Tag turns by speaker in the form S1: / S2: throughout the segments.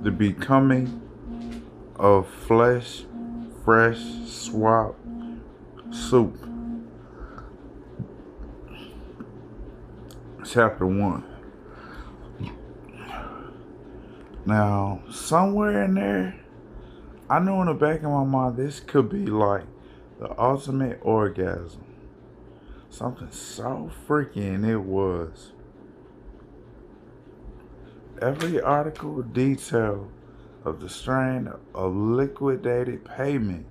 S1: The becoming of flesh, fresh swap soup. Chapter 1. Now, somewhere in there, I know in the back of my mind this could be like the ultimate orgasm. Something so freaking it was. Every article detail of the strain of liquidated payment.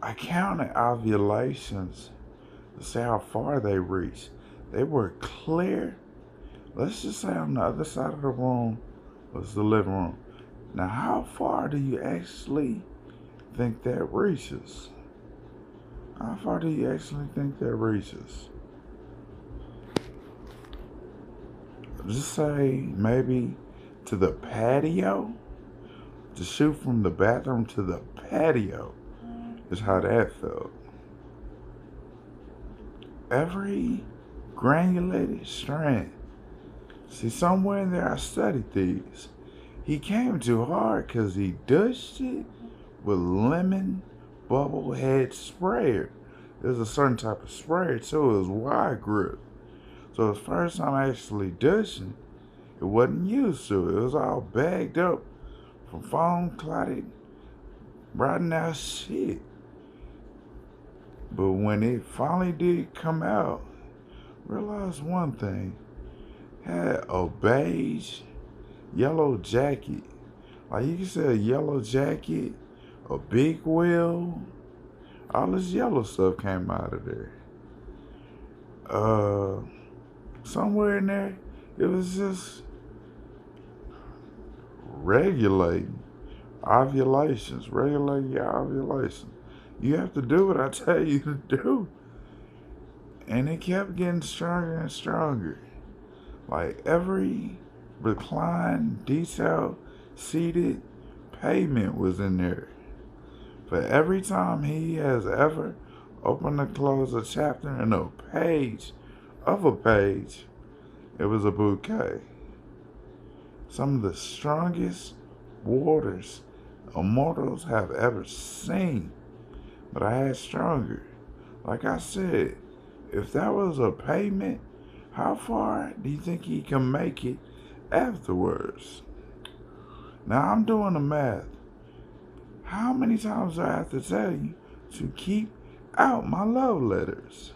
S1: I counted ovulations to see how far they reached. They were clear. Let's just say on the other side of the room was the living room. Now, how far do you actually think that reaches? How far do you actually think that reaches? Just say maybe to the patio. To shoot from the bathroom to the patio is how that felt. Every granulated strand. See, somewhere in there I studied these. He came too hard because he dusted it with lemon bubble head sprayer. There's a certain type of sprayer too. It was wide grip. So the first time I actually dusting, it wasn't used to. It was all bagged up from foam clotted, rotten out shit. But when it finally did come out, realized one thing. Had a beige, yellow jacket. Like you can say a yellow jacket, a big wheel. All this yellow stuff came out of there. Somewhere in there, it was just regulating ovulations, regulating your ovulation. You have to do what I tell you to do. And it kept getting stronger and stronger. Like every reclined, detailed, seated pavement was in there. For every time he has ever opened or closed a chapter in a page of a page, it was a bouquet. Some of the strongest waters immortals have ever seen. But I had stronger. Like I said, if that was a payment, how far do you think he can make it afterwards? Now I'm doing the math. How many times do I have to tell you to keep out my love letters?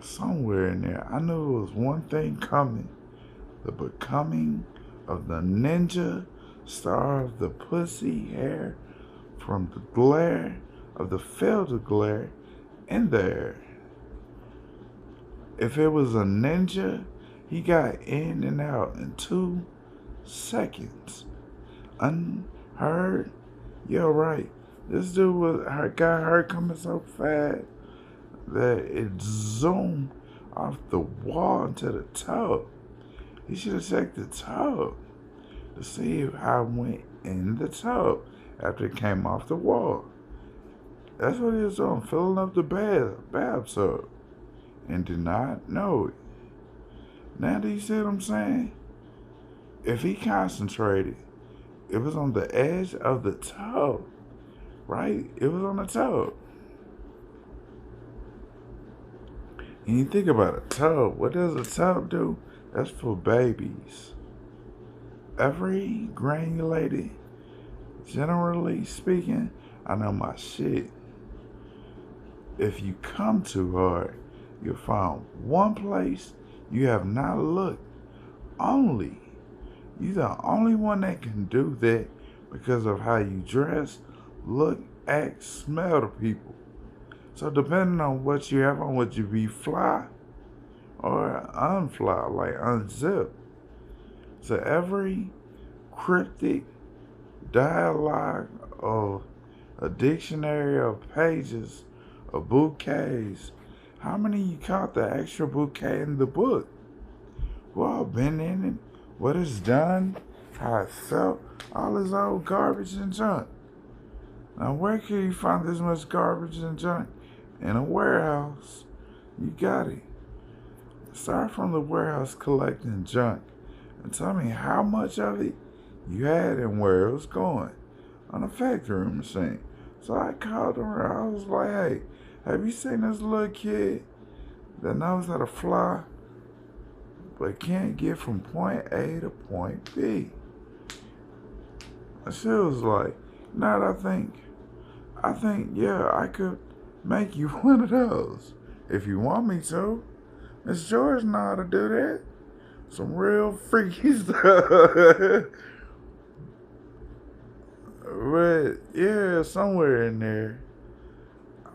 S1: Somewhere in there, I knew there was one thing coming. The becoming of the ninja star of the pussy hair from the glare of the filter glare in there. If it was a ninja, he got in and out in 2 seconds. Unheard? Yeah, right. This dude got hurt coming so fast that it zoomed off the wall into the tub. He should have checked the tub to see how it went in the tub after it came off the wall. That's what he was doing, filling up the bathtub, and did not know it. Now do you see what I'm saying? If he concentrated, it was on the edge of the tub, right? It was on the tub. And you think about a tub, what does a tub do? That's for babies. Every granulated, generally speaking, I know my shit. If you come too hard, you'll find one place you have not looked. Only. You're the only one that can do that because of how you dress, look, act, smell to people. So depending on what you have on, would you be fly or unfly, like unzip? So every cryptic dialogue of a dictionary of pages of bouquets, how many you caught the extra bouquet in the book? Well, been in it, what it's done, how it felt, all this old garbage and junk. Now, where can you find this much garbage and junk? In a warehouse. You got it. Start from the warehouse collecting junk. and tell me how much of it you had and where it was going on a factory machine. So I called him. I was like, hey, have you seen this little kid that knows how to fly but can't get from point A to point B? And she was like, now that I think, yeah, I could make you one of those if you want me to. Miss George know how to do that. Some real freaky stuff. But yeah, somewhere in there,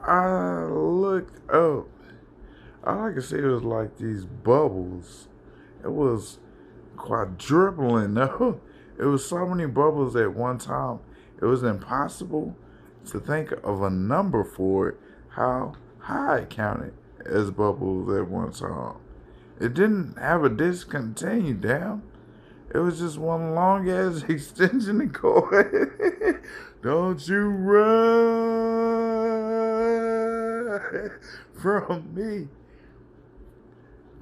S1: I looked up. All I could see was like these bubbles. It was quadrupling though. It was so many bubbles at one time. It was impossible to think of a number for it, how high it counted as bubbles at one time. It didn't have a discontinue down. It was just one long ass extension cord. Don't you run from me.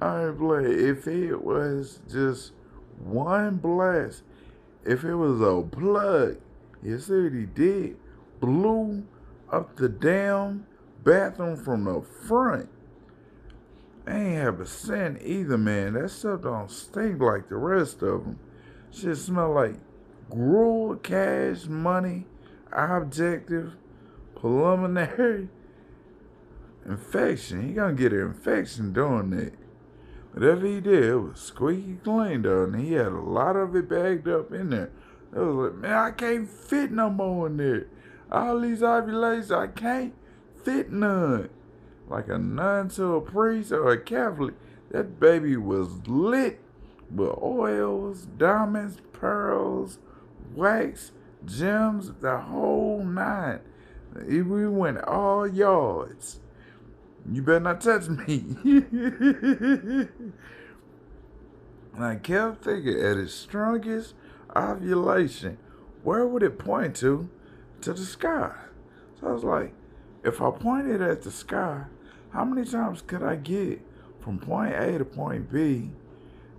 S1: I play. If it was just one blast, if it was a plug, you see what he did? Blew up the damn bathroom from the front. I ain't have a cent either, man. That stuff don't stink like the rest of them. Shit smell like gruel, cash, money, objective, preliminary, infection. He gonna get an infection doing that. Whatever he did, it was squeaky clean though, and he had a lot of it bagged up in there. It was like, man, I can't fit no more in there. All these ovulations, I can't fit none. Like a nun to a priest or a Catholic, that baby was lit with oils, diamonds, pearls, wax, gems, the whole nine. We went all yards. You better not touch me. And I kept thinking, at its strongest ovulation, where would it point to? To the sky. So I was like, if I pointed at the sky, how many times could I get from point A to point B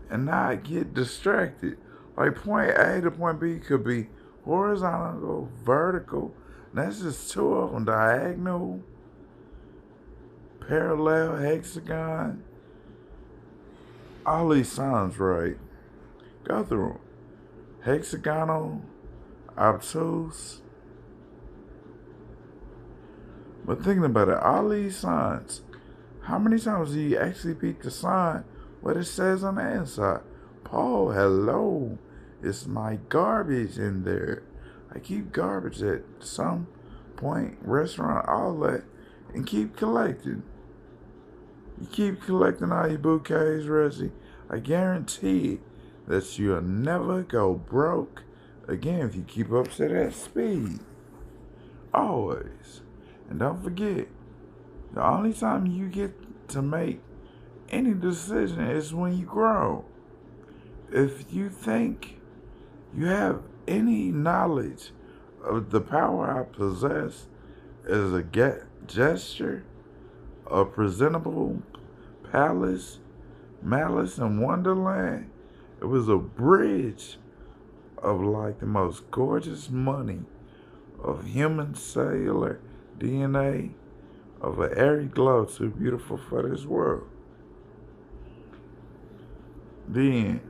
S1: and not get distracted? Like point A to point B could be horizontal, vertical. That's just two of them, diagonal, parallel, hexagon. All these sounds right. Go through them. Hexagonal, obtuse. But thinking about it, all these signs, how many times do you actually peek the sign what it says on the inside? Paul, hello. It's my garbage in there. I keep garbage at some point, restaurant, all that, and keep collecting. You keep collecting all your bouquets, Reggie. I guarantee that you'll never go broke again if you keep up to that speed. Always. And don't forget, the only time you get to make any decision is when you grow. If you think you have any knowledge of the power I possess as a gesture, a presentable palace, malice in Wonderland, it was a bridge of like the most gorgeous money of human cellular DNA of an airy glow too beautiful for this world. The end.